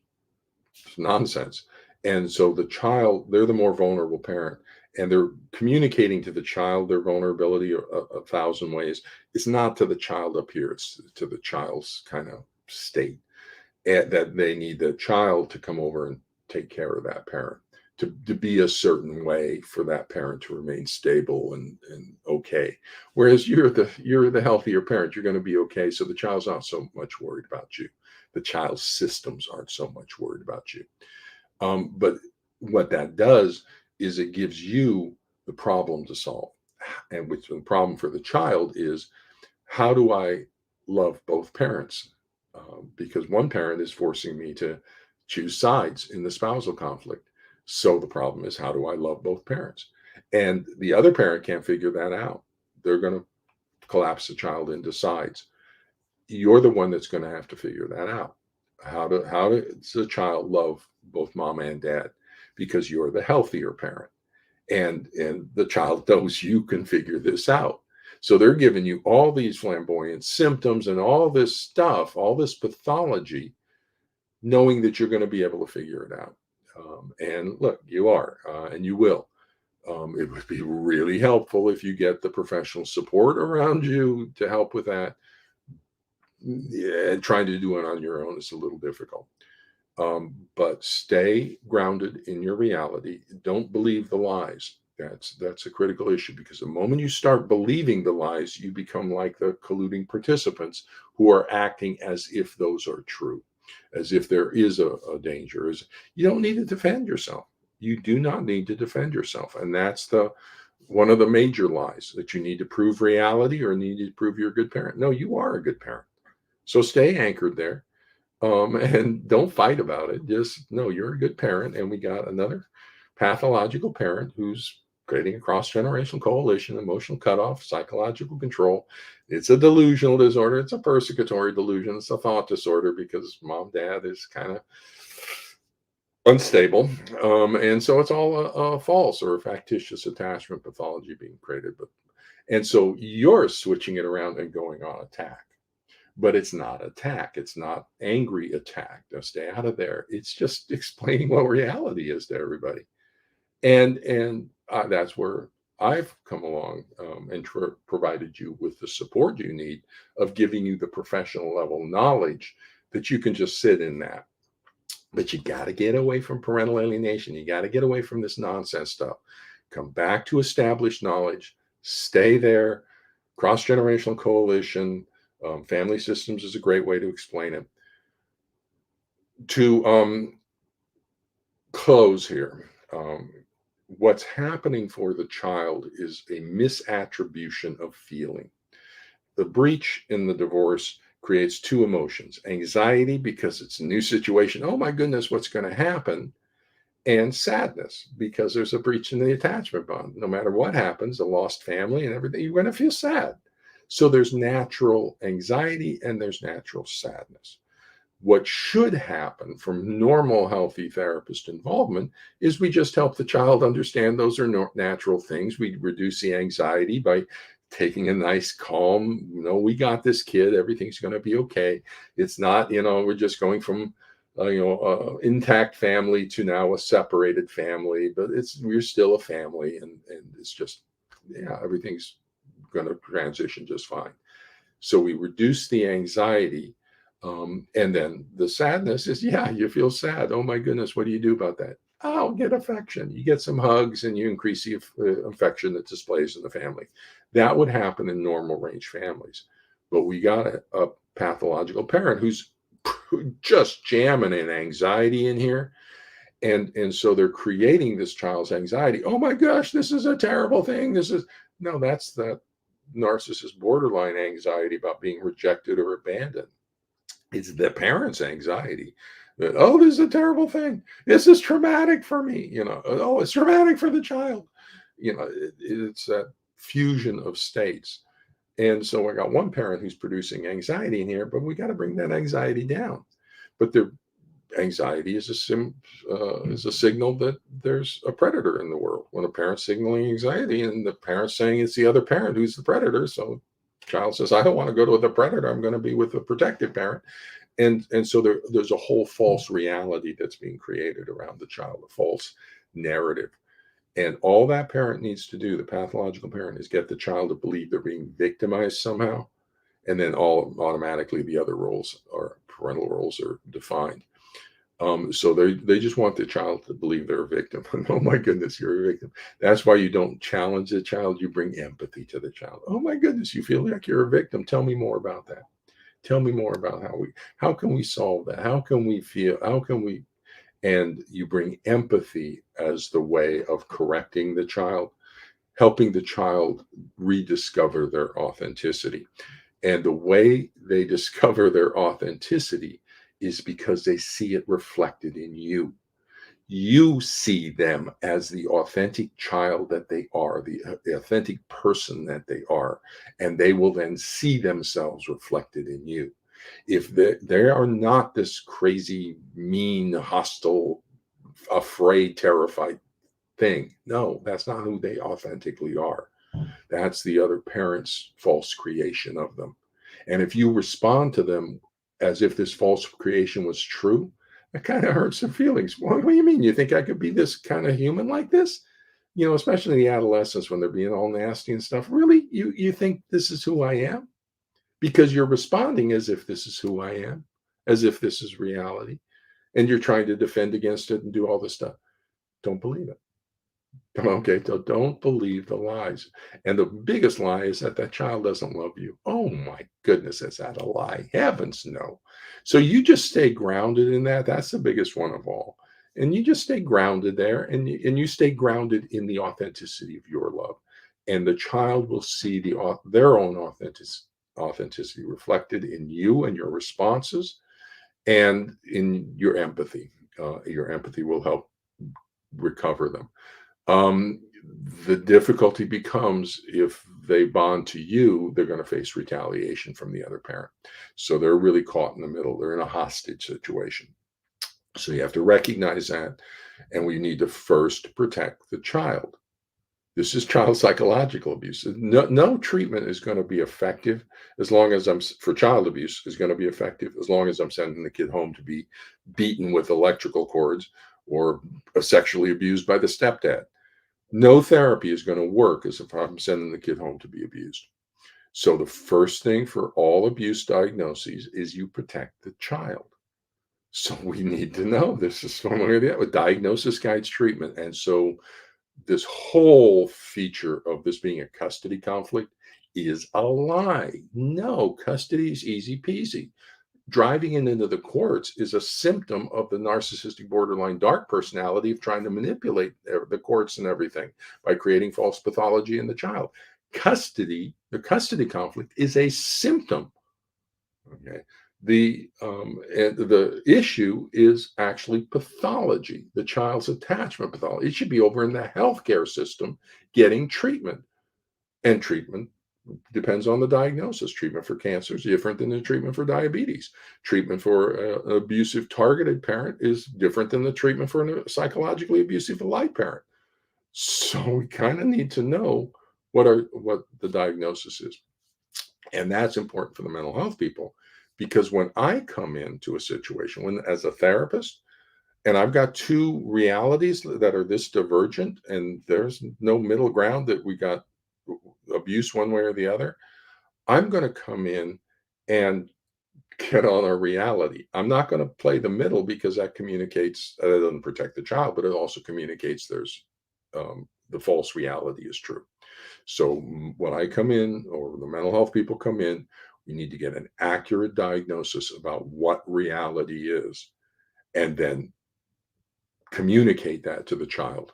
nonsense. And so the child, they're the more vulnerable parent, and they're communicating to the child their vulnerability a thousand ways. It's not to the child up here, it's to the child's kind of state, and that they need the child to come over and take care of that parent, to be a certain way for that parent to remain stable and okay. Whereas you're the healthier parent, you're going to be okay. So the child's not so much worried about you. The child's systems aren't so much worried about you. But what that does is it gives you the problem to solve. And which the problem for the child is, how do I love both parents? Because one parent is forcing me to choose sides in the spousal conflict. So the problem is, how do I love both parents? And the other parent can't figure that out. They're going to collapse the child into sides. You're the one that's going to have to figure that out. How does the child love both mom and dad? Because you're the healthier parent, and the child knows you can figure this out. So they're giving you all these flamboyant symptoms and all this stuff, all this pathology, knowing that you're going to be able to figure it out. And look, you are, and you will. It would be really helpful if you get the professional support around you to help with that. Yeah, trying to do it on your own is a little difficult. But stay grounded in your reality. Don't believe the lies. That's a critical issue, because the moment you start believing the lies, you become like the colluding participants who are acting as if those are true, as if there is a danger. You don't need to defend yourself. You do not need to defend yourself, and that's the one of the major lies, that you need to prove reality or need to prove you're a good parent. No, you are a good parent. So stay anchored there, and don't fight about it. Just know you're a good parent, and we got another pathological parent who's creating a cross-generational coalition, emotional cutoff, psychological control. It's a delusional disorder. It's a persecutory delusion. It's a thought disorder because mom, dad is kind of unstable, and so it's all a false or a factitious attachment pathology being created. And so you're switching it around and going on attack. But it's not attack. It's not angry attack. Now stay out of there. It's just explaining what reality is to everybody. And that's where I've come along, and provided you with the support you need of giving you the professional level knowledge that you can just sit in that. But you got to get away from parental alienation. You got to get away from this nonsense stuff. Come back to established knowledge. Stay there. Cross-generational coalition. Family systems is a great way to explain it. To close here, what's happening for the child is a misattribution of feeling. The breach in the divorce creates two emotions: anxiety because it's a new situation. Oh my goodness, what's going to happen? And sadness because there's a breach in the attachment bond. No matter what happens, a lost family and everything, you're going to feel sad. So there's natural anxiety and there's natural sadness. What should happen from normal, healthy therapist involvement is we just help the child understand those are natural things. We reduce the anxiety by taking a nice, calm, we got this, kid. Everything's going to be okay. It's not, we're just going from, intact family to now a separated family, but we're still a family, and it's just, everything's going to transition just fine. So we reduce the anxiety. And then the sadness is, you feel sad. Oh my goodness, what do you do about that? Oh, get affection. You get some hugs and you increase the affection that displays in the family. That would happen in normal range families. But we got a pathological parent who's just jamming in anxiety in here. And so they're creating this child's anxiety. Oh my gosh, this is a terrible thing. No, that's the narcissist borderline anxiety about being rejected or abandoned. It's the parent's anxiety that, oh, this is a terrible thing. This is traumatic for me. Oh, it's traumatic for the child. It's that fusion of states. And so I got one parent who's producing anxiety in here, but we got to bring that anxiety down. But they're Anxiety is is a signal that there's a predator in the world. When a parent's signaling anxiety and the parent's saying it's the other parent who's the predator, so child says, "I don't want to go to the predator. I'm going to be with the protective parent." And so there's a whole false reality that's being created around the child, a false narrative. And all that parent needs to do, the pathological parent, is get the child to believe they're being victimized somehow, and then all automatically the other roles or parental roles are defined. So they just want the child to believe they're a victim. Oh my goodness, you're a victim. That's why you don't challenge the child. You bring empathy to the child. Oh my goodness, you feel like you're a victim. Tell me more about that. Tell me more about how can we solve that? How can we feel? How can we? And you bring empathy as the way of correcting the child, helping the child rediscover their authenticity. And the way they discover their authenticity is because they see it reflected in you. You see them as the authentic child that they are, the authentic person that they are, and they will then see themselves reflected in you. If they are not this crazy, mean, hostile, afraid, terrified thing, no, that's not who they authentically are. That's the other parent's false creation of them. And if you respond to them as if this false creation was true, it kind of hurts their feelings. What do you mean? You think I could be this kind of human like this? Especially the adolescents when they're being all nasty and stuff. Really? You think this is who I am? Because you're responding as if this is who I am, as if this is reality, and you're trying to defend against it and do all this stuff. Don't believe it. Okay, so don't believe the lies. And the biggest lie is that that child doesn't love you. Oh my goodness, is that a lie? Heavens, no. So you just stay grounded in that. That's the biggest one of all. And you just stay grounded there and you stay grounded in the authenticity of your love. And the child will see their own authenticity reflected in you and your responses and in your empathy. Your empathy will help recover them. Um, the difficulty becomes if they bond to you, they're going to face retaliation from the other parent. So they're really caught in the middle. They're in a hostage situation. So you have to recognize that. And we need to first protect the child. This is child psychological abuse. No treatment is going to be effective as long as for child abuse is going to be effective as long as I'm sending the kid home to be beaten with electrical cords or sexually abused by the stepdad. No therapy is going to work as if I'm sending the kid home to be abused. So the first thing for all abuse diagnoses is you protect the child. So we need to know this is one way or the other. Diagnosis guides treatment. And so this whole feature of this being a custody conflict is a lie. No, custody is easy peasy. Driving it into the courts is a symptom of the narcissistic borderline dark personality of trying to manipulate the courts and everything by creating false pathology in the child. The custody conflict is a symptom. Okay. The issue is actually pathology, the child's attachment pathology. It should be over in the healthcare system getting treatment. And treatment depends on the diagnosis. Treatment for cancer is different than the treatment for diabetes. Treatment for an abusive targeted parent is different than the treatment for a psychologically abusive light parent. So we kind of need to know what the diagnosis is. And that's important for the mental health people because when I come into a situation, when as a therapist, and I've got two realities that are this divergent, and there's no middle ground that we got abuse one way or the other, I'm going to come in and get on a reality. I'm not going to play the middle because that communicates, that doesn't protect the child, but it also communicates there's the false reality is true. So when I come in, or the mental health people come in, we need to get an accurate diagnosis about what reality is, and then communicate that to the child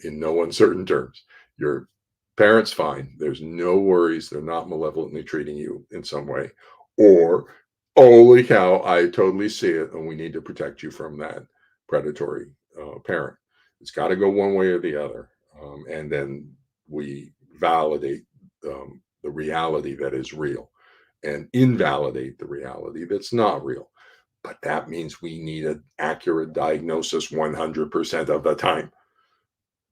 in no uncertain terms. Your parents fine. There's no worries. They're not malevolently treating you in some way. Or, holy cow, I totally see it, and we need to protect you from that predatory parent. It's got to go one way or the other. And then we validate the reality that is real and invalidate the reality that's not real. but that means we need an accurate diagnosis 100% of the time.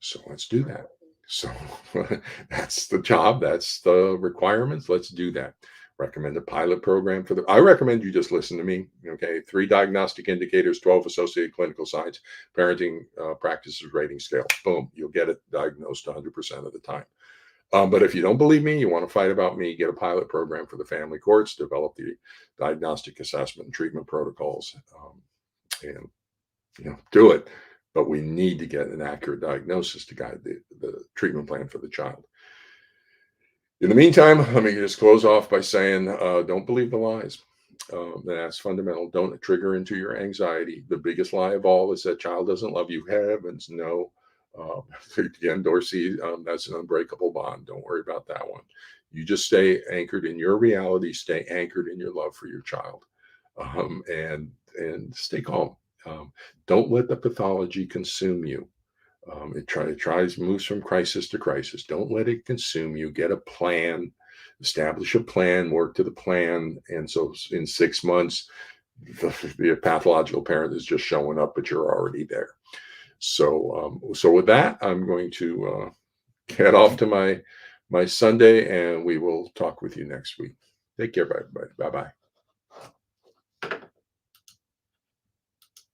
So let's do that. So that's the job. That's the requirements. Let's do that. Recommend a pilot program for the. I recommend you just listen to me. Okay. 3 diagnostic indicators, 12 associated clinical signs, parenting practices rating scale. Boom. You'll get it diagnosed 100% of the time. But if you don't believe me, you want to fight about me, get a pilot program for the family courts, develop the diagnostic assessment and treatment protocols, and do it. But we need to get an accurate diagnosis to guide the treatment plan for the child. In the meantime, let me just close off by saying, don't believe the lies. That's fundamental. Don't trigger into your anxiety. The biggest lie of all is that child doesn't love you. Heavens, no. Uh, again, Dorsey, that's an unbreakable bond. Don't worry about that one. You just stay anchored in your reality. Stay anchored in your love for your child, and stay calm. Um, don't let the pathology consume you. It tries moves from crisis to crisis. Don't let it consume you. Get a plan, establish a plan, work to the plan. And so in 6 months, the pathological parent is just showing up, but you're already there. So with that, I'm going to get off to my Sunday, and we will talk with you next week. Take care, everybody. Bye bye.